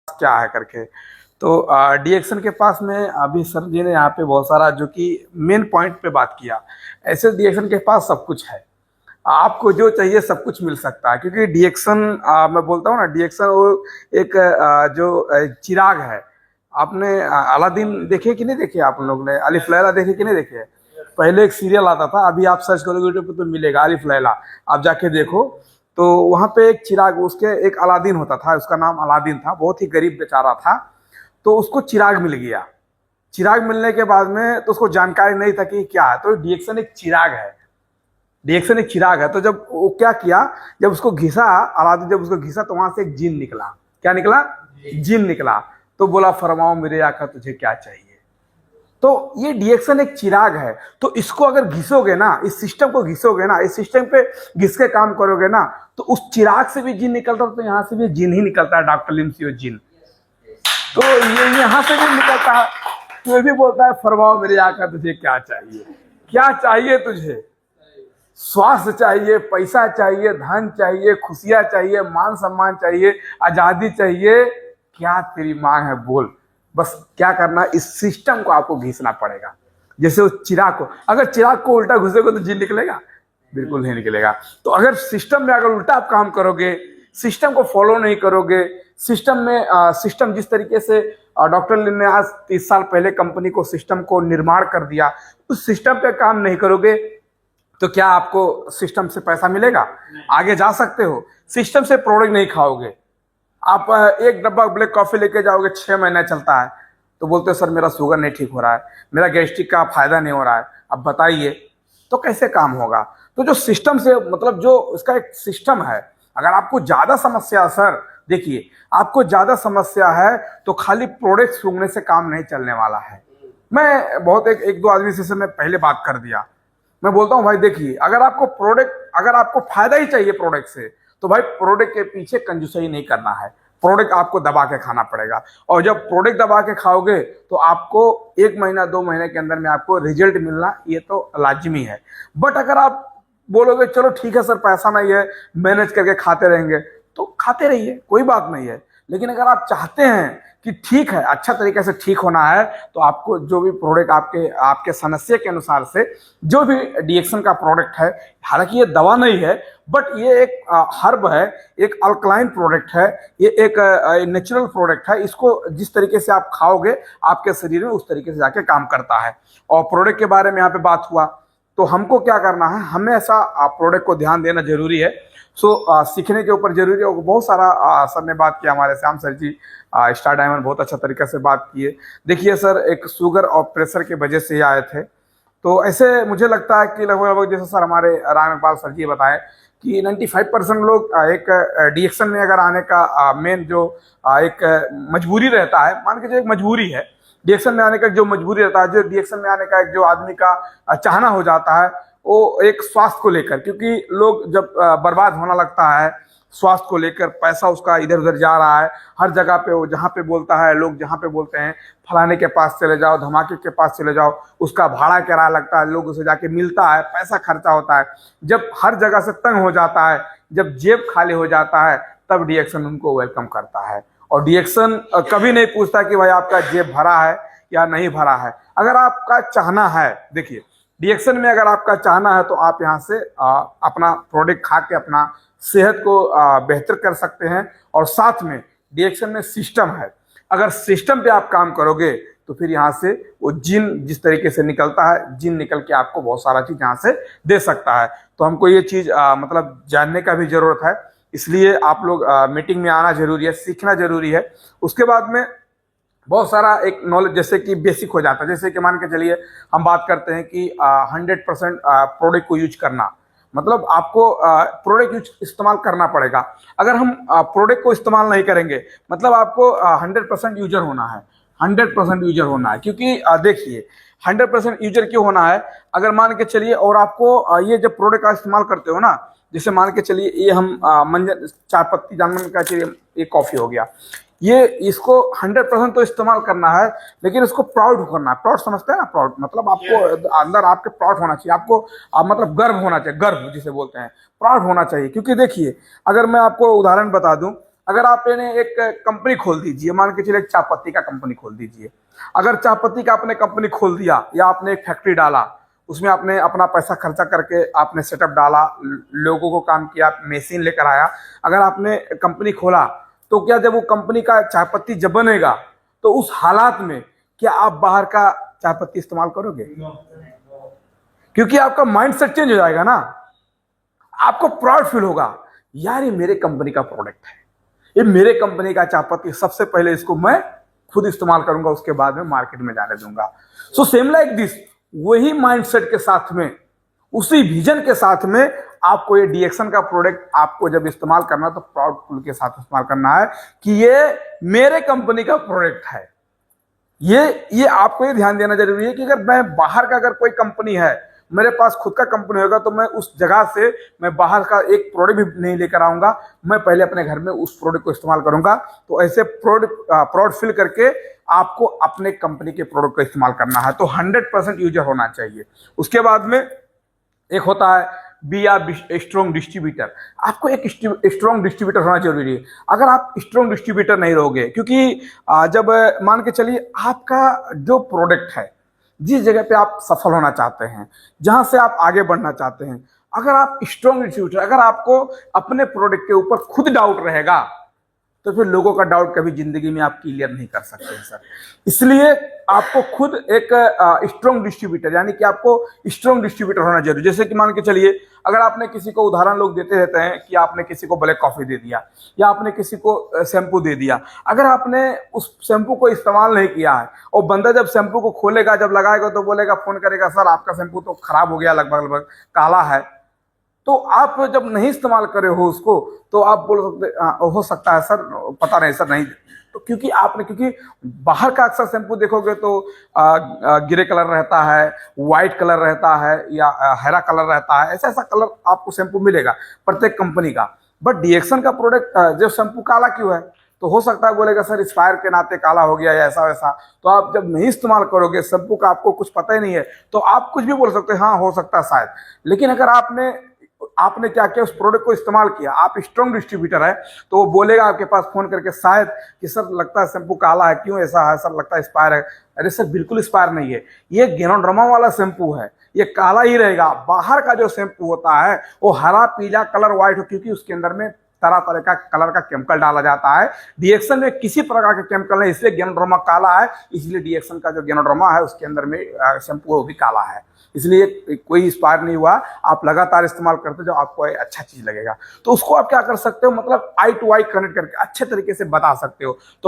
क्या है करके। तो डीएक्शन के पास में अभी सर जी ने यहाँ पे बहुत सारा जो कि मेन पॉइंट पे बात किया। ऐसे डीएक्शन के पास सब कुछ है, आपको जो चाहिए सब कुछ मिल सकता है, क्योंकि डीएक्शन मैं बोलता हूँ ना, डीएक्शन वो एक चिराग है। आपने अलादीन देखे कि नहीं देखे, आप लोग ने अलिफ लैला देखे कि नहीं देखे? पहले एक सीरियल आता था, अभी आप सर्च करोगे यूट्यूब पे तो मिलेगा अलिफ लैला, आप जाके देखो। तो वहां पे एक चिराग, उसके एक अलादीन होता था, उसका नाम अलादीन था, बहुत ही गरीब बेचारा था। तो उसको चिराग मिल गया। चिराग मिलने के बाद में तो उसको जानकारी नहीं था कि क्या है, तो डीएक्शन एक चिराग है। डीएक्शन एक चिराग है। तो जब वो क्या किया, जब उसको घिसा, अलादीन जब उसको घिसा तो वहां से एक जिन निकला। क्या निकला? जिन निकला। तो बोला फरमाओ मेरे आका तुझे क्या चाहिए। तो ये डीएक्शन एक चिराग है। तो इसको अगर घिसोगे ना, इस सिस्टम को घिसोगे ना, इस सिस्टम पे घिस के काम करोगे ना, तो उस चिराग से भी जिन निकलता है, तो यहाँ से भी जिन ही निकलता है, डॉक्टर लिमसियो जिन। तो ये यहाँ से भी निकलता है। तो ये भी बोलता है फरमाओ मेरे आका तुझे क्या चाहिए। क्या चाहिए तुझे? स्वास्थ्य चाहिए, पैसा चाहिए, धन चाहिए, खुशियां चाहिए, मान सम्मान चाहिए, आजादी चाहिए, क्या तेरी मांग है बोल। बस क्या करना, इस सिस्टम को आपको घिसना पड़ेगा। जैसे उस चिराग को, अगर चिराग को उल्टा घुसेगा तो जिन निकलेगा? बिल्कुल नहीं निकलेगा। तो अगर सिस्टम में अगर उल्टा आप काम करोगे, सिस्टम को फॉलो नहीं करोगे, सिस्टम में सिस्टम जिस तरीके से डॉक्टर लिन ने आज 30 साल पहले कंपनी को सिस्टम को निर्माण कर दिया, उस सिस्टम पे काम नहीं करोगे तो क्या आपको सिस्टम से पैसा मिलेगा? आगे जा सकते हो? सिस्टम से प्रोडक्ट नहीं खाओगे। आप एक डब्बा ब्लैक कॉफी लेके जाओगे, 6 महीना चलता है, तो बोलते हो सर मेरा शुगर नहीं ठीक हो रहा है, मेरा गैस्ट्रिक का फायदा नहीं हो रहा है, अब बताइए तो कैसे काम होगा? तो जो सिस्टम से मतलब जो उसका एक सिस्टम है, अगर आपको ज्यादा समस्या, सर देखिए आपको ज्यादा समस्या है तो खाली प्रोडक्ट सूंघने से काम नहीं चलने वाला है। मैं बहुत एक दो आदमी से मैं पहले बात कर दिया। मैं बोलता हूं भाई देखिए, अगर आपको प्रोडक्ट, अगर आपको फायदा ही चाहिए प्रोडक्ट से, तो भाई प्रोडक्ट के पीछे कंजूसई नहीं करना है। प्रोडक्ट आपको दबा के खाना पड़ेगा, और जब प्रोडक्ट दबा के खाओगे तो आपको 1 महीना 2 महीने के अंदर में आपको रिजल्ट मिलना ये तो लाजिमी है। बट अगर आप बोलोगे चलो ठीक है सर पैसा नहीं है, मैनेज करके खाते रहेंगे, तो खाते रहिए, कोई बात नहीं है। लेकिन अगर आप चाहते हैं कि ठीक है, अच्छा तरीके से ठीक होना है, तो आपको जो भी प्रोडक्ट आपके आपके समस्या के अनुसार से जो भी डीएक्शन का प्रोडक्ट है, हालांकि ये दवा नहीं है, बट ये एक हर्ब है, एक अल्कलाइन प्रोडक्ट है, ये एक नेचुरल प्रोडक्ट है। इसको जिस तरीके से आप खाओगे आपके शरीर में उस तरीके से जाके काम करता है। और प्रोडक्ट के बारे में यहाँ पे बात हुआ, तो हमको क्या करना है, हमेशा प्रोडक्ट को ध्यान देना जरूरी है। सीखने के ऊपर जरूरी है। बहुत सारा सर ने बात किया, हमारे श्याम सर जी स्टार डायमंड बहुत अच्छा तरीके से बात किए। देखिए सर, एक शुगर और प्रेशर के वजह से आए थे, तो ऐसे मुझे लगता है कि लगभग लगभग जैसे सर हमारे रामेपाल सर जी बताएं कि 95% लोग एक डीएक्शन में अगर आने का मेन जो एक मजबूरी रहता है, मान के जो एक मजबूरी है डीएक्शन में आने का, जो मजबूरी रहता है, जो डीएक्शन में आने का एक जो आदमी का चाहना हो जाता है, वो एक स्वास्थ्य को लेकर, क्योंकि लोग जब बर्बाद होना लगता है स्वास्थ्य को लेकर, पैसा उसका इधर उधर जा रहा है हर जगह पे, वो जहाँ पे बोलता है, लोग जहाँ पे बोलते हैं फलाने के पास चले जाओ, धमाके के पास चले जाओ, उसका भाड़ा किराया लगता है, लोग उसे जाके मिलता है, पैसा खर्चा होता है। जब हर जगह से तंग हो जाता है, जब जेब खाली हो जाता है, तब डीएक्शन उनको वेलकम करता है। और डीएक्शन कभी नहीं पूछता कि भाई आपका जेब भरा है या नहीं भरा है। अगर आपका चाहना है, देखिए डीएक्शन में अगर आपका चाहना है तो आप यहाँ से अपना प्रोडक्ट खा के अपना सेहत को बेहतर कर सकते हैं। और साथ में डीएक्शन में सिस्टम है, अगर सिस्टम पे आप काम करोगे तो फिर यहाँ से वो जिन जिस तरीके से निकलता है, जिन निकल के आपको बहुत सारा चीज यहाँ से दे सकता है। तो हमको ये चीज मतलब जानने का भी जरूरत है, इसलिए आप लोग मीटिंग में आना जरूरी है, सीखना जरूरी है। उसके बाद में बहुत सारा एक नॉलेज जैसे कि बेसिक हो जाता है। जैसे कि मान के चलिए हम बात करते हैं कि 100% प्रोडक्ट को यूज करना, मतलब आपको प्रोडक्ट यूज इस्तेमाल करना पड़ेगा। अगर हम प्रोडक्ट को इस्तेमाल नहीं करेंगे, मतलब आपको 100% यूजर होना है, 100% यूजर होना है। क्योंकि देखिए 100% यूजर क्यों होना है, अगर मान के चलिए, और आपको ये जब प्रोडक्ट का इस्तेमाल करते हो ना, जैसे मान के चलिए ये हम मंजन चाय पत्ती जानवर का चाहिए, ये कॉफी हो गया, ये इसको 100% तो इस्तेमाल करना है, लेकिन इसको प्राउड करना है। प्राउड समझते हैं ना? प्राउड मतलब आपको अंदर आपके प्राउड होना चाहिए, आपको मतलब गर्व होना चाहिए, गर्व जिसे बोलते हैं, प्राउड होना चाहिए। क्योंकि देखिए अगर मैं आपको उदाहरण बता दूं, अगर आप ने एक कंपनी खोल दीजिए, मान के चलिए एक चाय पत्ती का कंपनी खोल दीजिए। अगर चाय पत्ती का आपने कंपनी खोल दिया या आपने एक फैक्ट्री डाला, उसमें आपने अपना पैसा खर्चा करके आपने सेटअप डाला, लोगों को काम किया, मशीन लेकर आया, अगर आपने कंपनी खोला, तो क्या जब वो कंपनी का चाय पत्ती जब बनेगा तो उस हालात में क्या आप बाहर का चाय पत्ती इस्तेमाल करोगे? क्योंकि आपका माइंडसेट चेंज हो जाएगा ना। आपको प्राउड फील होगा, यार ये मेरे कंपनी का प्रोडक्ट है, ये मेरे कंपनी का चाय पत्ती, सबसे पहले इसको मैं खुद इस्तेमाल करूंगा, उसके बाद में मार्केट में जाने दूंगा। सो सेम लाइक दिस, वही माइंडसेट के साथ में, उसी विजन के साथ में आपको ये डीएक्सन का प्रोडक्ट आपको जब इस्तेमाल करना तो प्राउड फील के साथ इस्तेमाल करना है कि ये मेरे कंपनी का प्रोडक्ट है। ये आपको ये ध्यान देना जरूरी है कि अगर मैं बाहर का, अगर कोई कंपनी है, मेरे पास खुद का कंपनी होगा, तो मैं उस जगह से मैं बाहर का एक प्रोडक्ट भी नहीं लेकर आऊंगा, मैं पहले अपने घर में उस प्रोडक्ट को इस्तेमाल करूंगा। तो ऐसे प्राउड फील करके आपको अपने कंपनी के प्रोडक्ट को इस्तेमाल करना है। तो 100% यूजर होना चाहिए। उसके बाद में एक होता है बी आर स्ट्रॉन्ग डिस्ट्रीब्यूटर। आपको एक स्ट्रॉन्ग डिस्ट्रीब्यूटर होना जरूरी है। अगर आप स्ट्रॉन्ग डिस्ट्रीब्यूटर नहीं रहोगे, क्योंकि जब मान के चलिए आपका जो प्रोडक्ट है, जिस जगह पे आप सफल होना चाहते हैं, जहां से आप आगे बढ़ना चाहते हैं, अगर आप स्ट्रॉन्ग डिस्ट्रीब्यूटर, अगर आपको अपने प्रोडक्ट के ऊपर खुद डाउट रहेगा, तो फिर लोगों का डाउट कभी जिंदगी में आप क्लियर नहीं कर सकते हैं सर। इसलिए आपको खुद एक स्ट्रॉन्ग डिस्ट्रीब्यूटर, यानी कि आपको स्ट्रॉन्ग डिस्ट्रीब्यूटर होना जरूरी। जैसे कि मान के चलिए, अगर आपने किसी को, उदाहरण लोग देते रहते हैं कि आपने किसी को ब्लैक कॉफी दे दिया या आपने किसी को शैम्पू दे दिया, अगर आपने उस शैम्पू को इस्तेमाल नहीं किया है और बंदा जब शैम्पू को खोलेगा, जब लगाएगा, तो बोलेगा, फोन करेगा, सर आपका शैम्पू तो खराब हो गया, लगभग काला है। तो आप जब नहीं इस्तेमाल करे हो उसको, तो आप बोल सकते हो सकता है सर, पता नहीं सर, नहीं। तो क्योंकि बाहर का अक्सर शैम्पू देखोगे तो ग्रे कलर रहता है, व्हाइट कलर रहता है, या हरा कलर रहता है, ऐसा ऐसा कलर आपको शैम्पू मिलेगा प्रत्येक कंपनी का। बट डीएक्सन का प्रोडक्ट जो शैम्पू काला क्यों है? तो हो सकता है बोलेगा सर एक्सपायर के नाते काला हो गया या ऐसा वैसा। तो आप जब नहीं इस्तेमाल करोगे, शैम्पू का आपको कुछ पता ही नहीं है, तो आप कुछ भी बोल सकते हैं, हाँ हो सकता है शायद। लेकिन अगर आपने क्या किया, उस प्रोडक्ट को इस्तेमाल किया, आप स्ट्रॉन्ग डिस्ट्रीब्यूटर है, तो वो बोलेगा आपके पास फोन करके शायद कि सर लगता है शैम्पू काला है, क्यों ऐसा है सर, लगता है एक्सपायर है। अरे सर बिल्कुल एक्सपायर नहीं है, ये गैनोड्रामा वाला शैम्पू है, ये काला ही रहेगा। बाहर का जो शैम्पू होता है वो हरा, पीला, कलर व्हाइट हो, क्योंकि उसके अंदर में तरह तरह का कलर का केमिकल डाला जाता है। डीएक्सन में किसी प्रकार का केमिकल नहीं, इसलिए गैनोड्रामा काला है। इसलिए डीएक्सन का जो गैनोड्रामा है उसके अंदर में शैम्पू वो भी काला है, इसलिए कोई एक्सपायर नहीं हुआ। आप लगातार इस्तेमाल करते जो आपको अच्छा चीज लगेगा, तो उसको आप क्या कर सकते हो, मतलब आई टू आई कनेक्ट करके अच्छे तरीके से बता सकते हो। तो